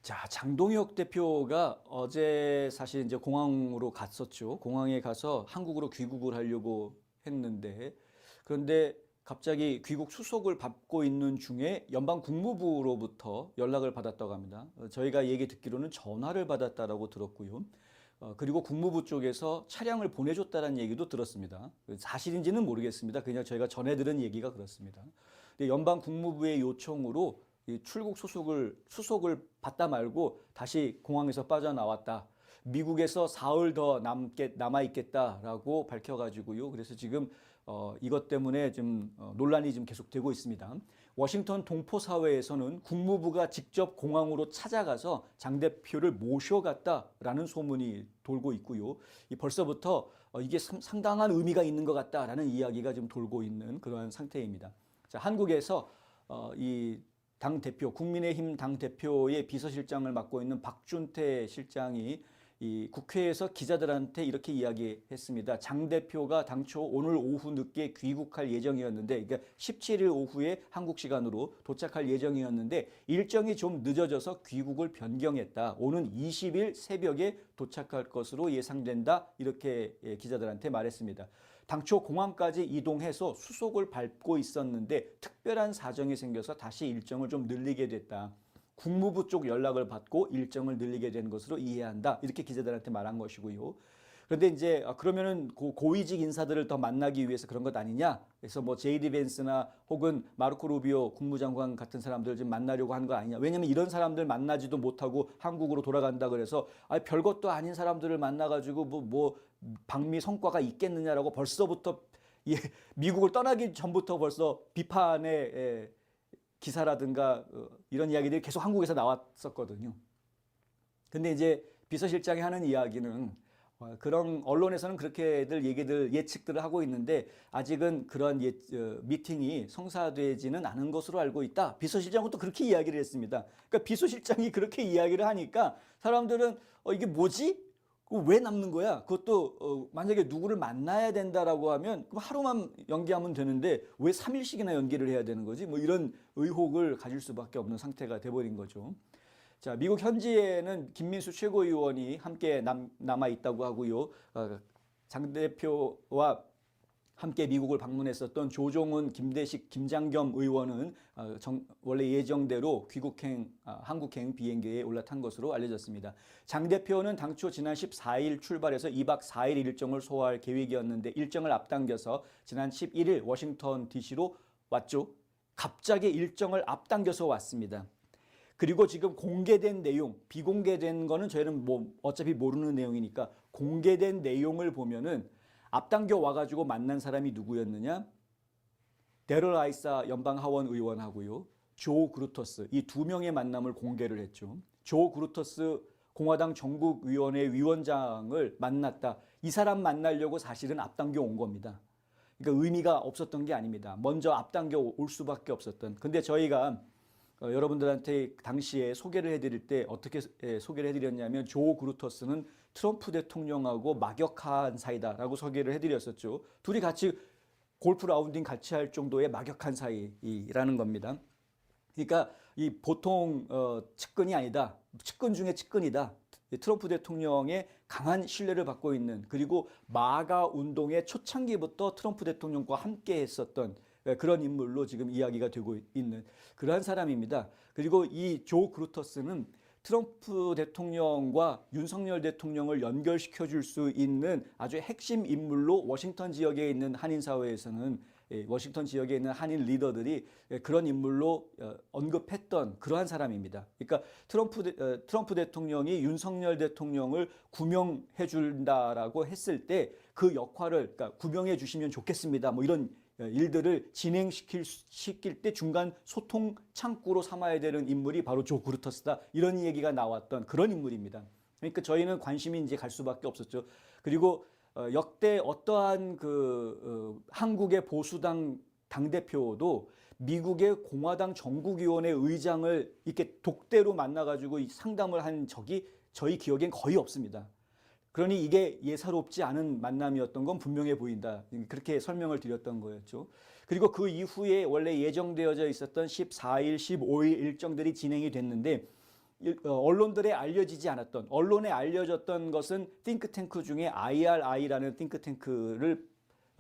자, 장동혁 대표가 어제 사실 이제 공항으로 갔었죠. 공항에 가서 한국으로 귀국을 하려고 했는데, 그런데 갑자기 귀국 수속을 받고 있는 중에 연방 국무부로부터 연락을 받았다고 합니다. 저희가 얘기 듣기로는 전화를 받았다라고 들었고요. 그리고 국무부 쪽에서 차량을 보내줬다는 얘기도 들었습니다. 사실인지는 모르겠습니다. 그냥 저희가 전해 들은 얘기가 그렇습니다. 근데 연방 국무부의 요청으로 이 출국 수속을 받다 말고 다시 공항에서 빠져나왔다. 미국에서 사흘 더 남아 있겠다라고 밝혀가지고요. 그래서 지금 이것 때문에 좀 논란이 좀 계속되고 있습니다. 워싱턴 동포 사회에서는 국무부가 직접 공항으로 찾아가서 장 대표를 모셔갔다라는 소문이 돌고 있고요. 벌써부터 이게 상당한 의미가 있는 것 같다라는 이야기가 좀 돌고 있는 그러한 상태입니다. 자, 한국에서 이 당대표, 국민의힘 당대표의 비서실장을 맡고 있는 박준태 실장이 이 국회에서 기자들한테 이렇게 이야기했습니다. 장 대표가 당초 오늘 오후 늦게 귀국할 예정이었는데, 그러니까 17일 오후에 한국 시간으로 도착할 예정이었는데 일정이 좀 늦어져서 귀국을 변경했다. 오는 20일 새벽에 도착할 것으로 예상된다. 이렇게 기자들한테 말했습니다. 당초 공항까지 이동해서 수속을 밟고 있었는데 특별한 사정이 생겨서 다시 일정을 좀 늘리게 됐다. 국무부 쪽 연락을 받고 일정을 늘리게 된 것으로 이해한다. 이렇게 기자들한테 말한 것이고요. 그런데 이제 그러면은 고위직 인사들을 더 만나기 위해서 그런 것 아니냐? 그래서 뭐 제이디 벤스나 혹은 마르코 루비오 국무장관 같은 사람들 좀 만나려고 하는 거 아니냐? 왜냐면 이런 사람들 만나지도 못하고 한국으로 돌아간다 그래서 별것도 아닌 사람들을 만나가지고 뭐 방미 성과가 있겠느냐라고 벌써부터 미국을 떠나기 전부터 벌써 비판의 기사라든가 이런 이야기들이 계속 한국에서 나왔었거든요. 근데 이제 비서실장이 하는 이야기는 그런 언론에서는 그렇게들 얘기들 예측들을 하고 있는데 아직은 그런 미팅이 성사되지는 않은 것으로 알고 있다. 비서실장은 또 그렇게 이야기를 했습니다. 그러니까 비서실장이 그렇게 이야기를 하니까 사람들은 이게 뭐지? 왜 남는 거야? 그것도 만약에 누구를 만나야 된다라고 하면 그럼 하루만 연기하면 되는데 왜 3일씩이나 연기를 해야 되는 거지? 뭐 이런 의혹을 가질 수밖에 없는 상태가 돼버린 거죠. 자, 미국 현지에는 김민수 최고위원이 함께 남아 있다고 하고요. 장 대표와 함께 미국을 방문했었던 조종훈, 김대식, 김장겸 의원은 원래 예정대로 한국행 비행기에 올라탄 것으로 알려졌습니다. 장 대표는 당초 지난 14일 출발해서 2박 4일 일정을 소화할 계획이었는데 일정을 앞당겨서 지난 11일 워싱턴 DC로 왔죠. 갑자기 일정을 앞당겨서 왔습니다. 그리고 지금 공개된 내용, 비공개된 거는 저희는 뭐 어차피 모르는 내용이니까 공개된 내용을 보면은 앞당겨 와가지고 만난 사람이 누구였느냐? 데럴 아이사 연방하원 의원하고요. 조 그루터스 이 두 명의 만남을 공개를 했죠. 조 그루터스 공화당 전국위원회 위원장을 만났다. 이 사람 만나려고 사실은 앞당겨 온 겁니다. 그러니까 의미가 없었던 게 아닙니다. 먼저 앞당겨 올 수밖에 없었던. 근데 저희가 여러분들한테 당시에 소개를 해드릴 때 어떻게 소개를 해드렸냐면 조 그루터스는 트럼프 대통령하고 막역한 사이다라고 소개를 해드렸었죠. 둘이 같이 골프 라운딩 같이 할 정도의 막역한 사이라는 겁니다. 그러니까 이 보통 측근이 아니다. 측근 중에 측근이다. 트럼프 대통령의 강한 신뢰를 받고 있는 그리고 마가 운동의 초창기부터 트럼프 대통령과 함께 했었던 그런 인물로 지금 이야기가 되고 있는 그러한 사람입니다. 그리고 이 조 그루터스는 트럼프 대통령과 윤석열 대통령을 연결시켜 줄 수 있는 아주 핵심 인물로 워싱턴 지역에 있는 한인 사회에서는 워싱턴 지역에 있는 한인 리더들이 그런 인물로 언급했던 그러한 사람입니다. 그러니까 트럼프 대통령이 윤석열 대통령을 구명해 준다라고 했을 때 그 역할을 그러니까 구명해 주시면 좋겠습니다. 뭐 이런 일들을 진행시킬 때 중간 소통 창구로 삼아야 되는 인물이 바로 조 그루터스다. 이런 얘기가 나왔던 그런 인물입니다. 그러니까 저희는 관심이 이제 갈 수밖에 없었죠. 그리고 역대 어떠한 한국의 보수당 당대표도 미국의 공화당 전국위원회 의장을 이렇게 독대로 만나가지고 상담을 한 적이 저희 기억엔 거의 없습니다. 그러니 이게 예사롭지 않은 만남이었던 건 분명해 보인다. 그렇게 설명을 드렸던 거였죠. 그리고 그 이후에 원래 예정되어져 있었던 14일, 15일 일정들이 진행이 됐는데 언론들에 알려지지 않았던, 언론에 알려졌던 것은 띵크탱크 중에 IRI라는 띵크탱크를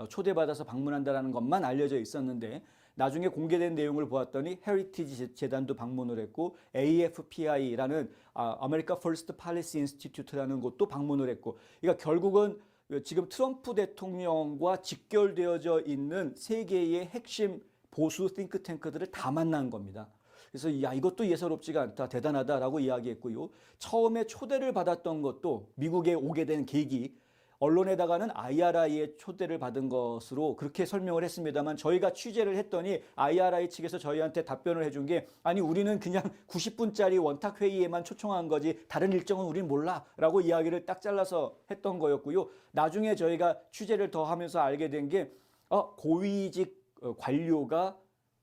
초대받아서 방문한다라는 것만 알려져 있었는데, 나중에 공개된 내용을 보았더니 헤리티지 재단도 방문을 했고, AFPI라는 아메리카 퍼스트 팔리시 인스티튜트라는 곳도 방문을 했고, 그러니까 결국은 지금 트럼프 대통령과 직결되어져 있는 세계의 핵심 보수 띵크탱크들을 다 만난 겁니다. 그래서 야, 이것도 예사롭지가 않다, 대단하다라고 이야기했고요. 처음에 초대를 받았던 것도 미국에 오게 된 계기, 언론에다가는 IRI의 초대를 받은 것으로 그렇게 설명을 했습니다만, 저희가 취재를 했더니 IRI 측에서 저희한테 답변을 해준 게, 아니 우리는 그냥 90분짜리 원탁 회의에만 초청한 거지 다른 일정은 우린 몰라 라고 이야기를 딱 잘라서 했던 거였고요. 나중에 저희가 취재를 더 하면서 알게 된 게 고위직 관료가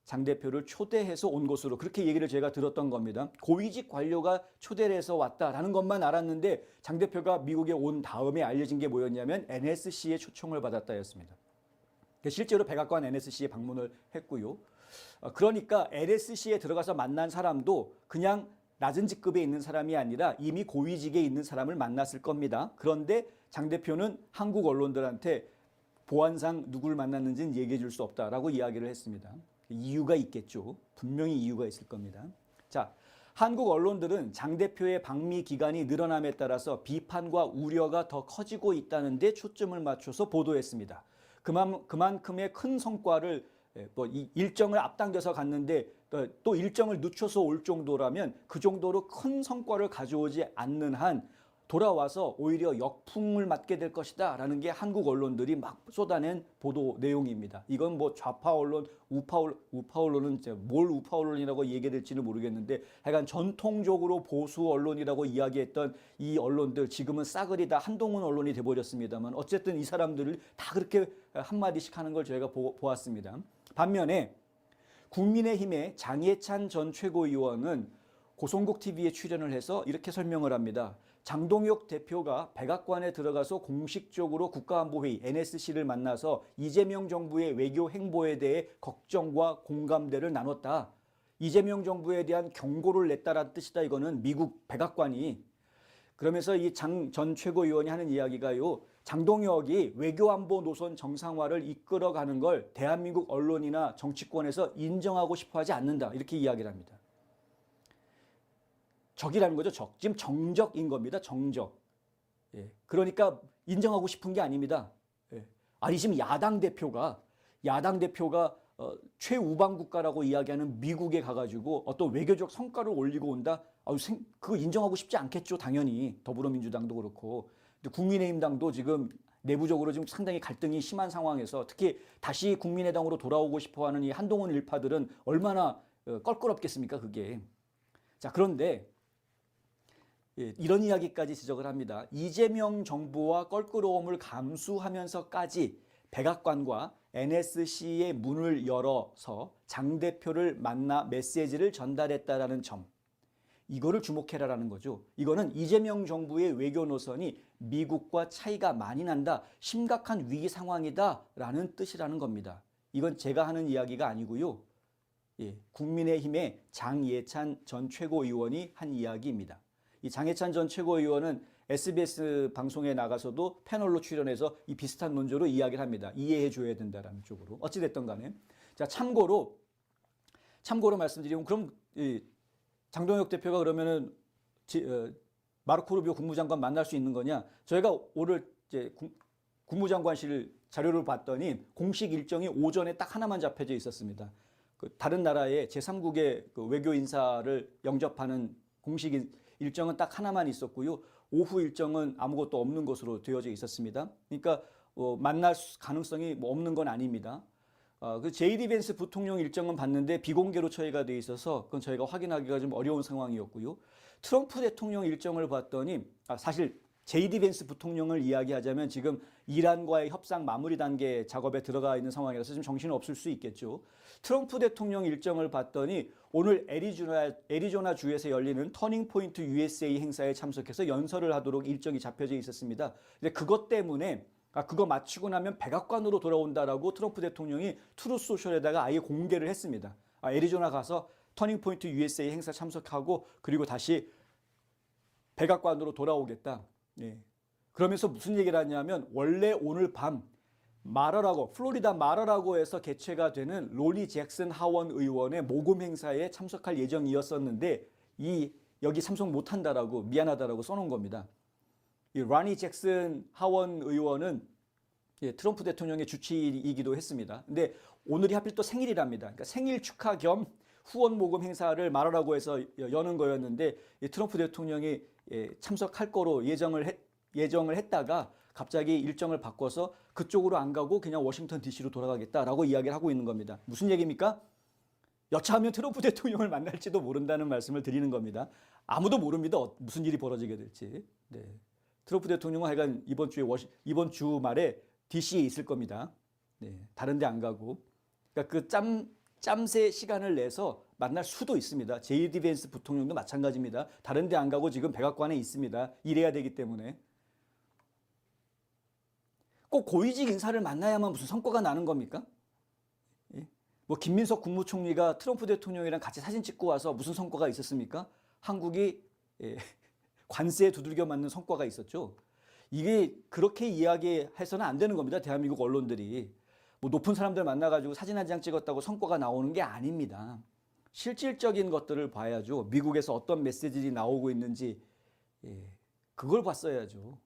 장 대표를 초대해서 온 것으로 그렇게 얘기를 제가 들었던 겁니다. 고위직 관료가 초대를 해서 왔다라는 것만 알았는데, 장 대표가 미국에 온 다음에 알려진 게 뭐였냐면 NSC의 초청을 받았다였습니다. 실제로 백악관 NSC에 방문을 했고요. 그러니까 NSC에 들어가서 만난 사람도 그냥 낮은 직급에 있는 사람이 아니라 이미 고위직에 있는 사람을 만났을 겁니다. 그런데 장 대표는 한국 언론들한테 보안상 누굴 만났는지는 얘기해 줄 수 없다라고 이야기를 했습니다. 이유가 있겠죠. 분명히 이유가 있을 겁니다. 자, 한국 언론들은 장 대표의 방미 기간이 늘어남에 따라서 비판과 우려가 더 커지고 있다는 데 초점을 맞춰서 보도했습니다. 그만큼의 큰 성과를 일정을 앞당겨서 갔는데 또 일정을 늦춰서 올 정도라면 그 정도로 큰 성과를 가져오지 않는 한 돌아와서 오히려 역풍을 맞게 될 것이다 라는 게 한국 언론들이 막 쏟아낸 보도 내용입니다. 이건 뭐 좌파 언론, 우파 언론은 뭘 우파 언론이라고 얘기해야 될지는 모르겠는데, 하여간 전통적으로 보수 언론이라고 이야기했던 이 언론들 지금은 싸그리 다 한동훈 언론이 돼버렸습니다만, 어쨌든 이 사람들을 다 그렇게 한마디씩 하는 걸 저희가 보았습니다. 반면에 국민의힘의 장예찬 전 최고위원은 고성국 TV에 출연을 해서 이렇게 설명을 합니다. 장동혁 대표가 백악관에 들어가서 공식적으로 국가안보회의 NSC를 만나서 이재명 정부의 외교 행보에 대해 걱정과 공감대를 나눴다. 이재명 정부에 대한 경고를 냈다라는 뜻이다. 이거는 미국 백악관이. 그러면서 이 장 전 최고위원이 하는 이야기가요, 장동혁이 외교안보 노선 정상화를 이끌어가는 걸 대한민국 언론이나 정치권에서 인정하고 싶어하지 않는다. 이렇게 이야기를 합니다. 적이라는 거죠. 적. 지금 정적인 겁니다. 정적. 예. 그러니까 인정하고 싶은 게 아닙니다. 예. 아니 지금 야당 대표가 최우방 국가라고 이야기하는 미국에 가가지고 어떤 외교적 성과를 올리고 온다. 그거 인정하고 싶지 않겠죠. 당연히 더불어민주당도 그렇고, 국민의힘당도 지금 내부적으로 지금 상당히 갈등이 심한 상황에서 특히 다시 국민의당으로 돌아오고 싶어하는 이 한동훈 일파들은 얼마나 껄끄럽겠습니까, 그게. 자, 그런데 이런 이야기까지 지적을 합니다. 이재명 정부와 껄끄러움을 감수하면서까지 백악관과 NSC의 문을 열어서 장 대표를 만나 메시지를 전달했다라는 점, 이거를 주목해라라는 거죠. 이거는 이재명 정부의 외교 노선이 미국과 차이가 많이 난다, 심각한 위기 상황이다라는 뜻이라는 겁니다. 이건 제가 하는 이야기가 아니고요. 국민의힘의 장예찬 전 최고위원이 한 이야기입니다. 이 장예찬 전 최고위원은 SBS 방송에 나가서도 패널로 출연해서 이 비슷한 논조로 이야기를 합니다. 이해해 줘야 된다라는 쪽으로. 어찌됐든 간에. 자, 참고로 말씀드리면, 그럼 장동혁 대표가 그러면은 마르코 루비오 국무장관 만날 수 있는 거냐? 저희가 오늘 이제 국무장관실 자료를 봤더니 공식 일정이 오전에 딱 하나만 잡혀져 있었습니다. 다른 나라의 제3국의 외교 인사를 영접하는 공식 일정은 딱 하나만 있었고요. 오후 일정은 아무것도 없는 것으로 되어져 있었습니다. 그러니까 만날 가능성이 없는 건 아닙니다. 그 제이디 벤스 부통령 일정은 봤는데 비공개로 처리가 돼 있어서 그건 저희가 확인하기가 좀 어려운 상황이었고요. 트럼프 대통령 일정을 봤더니 사실 제이디 벤스 부통령을 이야기하자면 지금 이란과의 협상 마무리 단계 작업에 들어가 있는 상황이라서 좀 정신이 없을 수 있겠죠. 트럼프 대통령 일정을 봤더니 오늘 애리조나 주에서 열리는 터닝 포인트 USA 행사에 참석해서 연설을 하도록 일정이 잡혀져 있었습니다. 근데 그것 때문에 그거 마치고 나면 백악관으로 돌아온다라고 트럼프 대통령이 트루스 소셜에다가 아예 공개를 했습니다. 애리조나 가서 터닝 포인트 USA 행사 참석하고 그리고 다시 백악관으로 돌아오겠다. 예. 그러면서 무슨 얘기를 하냐면 원래 오늘 밤 마러라고 플로리다 마러라고 해서 개최가 되는 로니 잭슨 하원 의원의 모금 행사에 참석할 예정이었었는데 여기 참석 못한다라고 미안하다라고 써놓은 겁니다. 이 로니 잭슨 하원 의원은 트럼프 대통령의 주치이기도 했습니다. 근데 오늘이 하필 또 생일이랍니다. 그러니까 생일 축하 겸 후원 모금 행사를 마러라고 해서 여는 거였는데 트럼프 대통령이 참석할 거로 예정을 했다가 갑자기 일정을 바꿔서 그쪽으로 안 가고 그냥 워싱턴 DC로 돌아가겠다라고 이야기를 하고 있는 겁니다. 무슨 얘기입니까? 여차하면 트럼프 대통령을 만날지도 모른다는 말씀을 드리는 겁니다. 아무도 모릅니다. 무슨 일이 벌어지게 될지. 네. 트럼프 대통령은 하여간 이번 주 말에 DC에 있을 겁니다. 네. 다른 데 안 가고. 그러니까 그 짬새 시간을 내서 만날 수도 있습니다. JD 벤스 부통령도 마찬가지입니다. 다른 데 안 가고 지금 백악관에 있습니다. 일해야 되기 때문에. 꼭 고위직 인사를 만나야만 무슨 성과가 나는 겁니까? 예? 뭐 김민석 국무총리가 트럼프 대통령이랑 같이 사진 찍고 와서 무슨 성과가 있었습니까? 한국이 관세에 두들겨 맞는 성과가 있었죠. 이게 그렇게 이야기해서는 안 되는 겁니다. 대한민국 언론들이. 뭐 높은 사람들 만나가지고 사진 한 장 찍었다고 성과가 나오는 게 아닙니다. 실질적인 것들을 봐야죠. 미국에서 어떤 메시지들이 나오고 있는지 그걸 봤어야죠.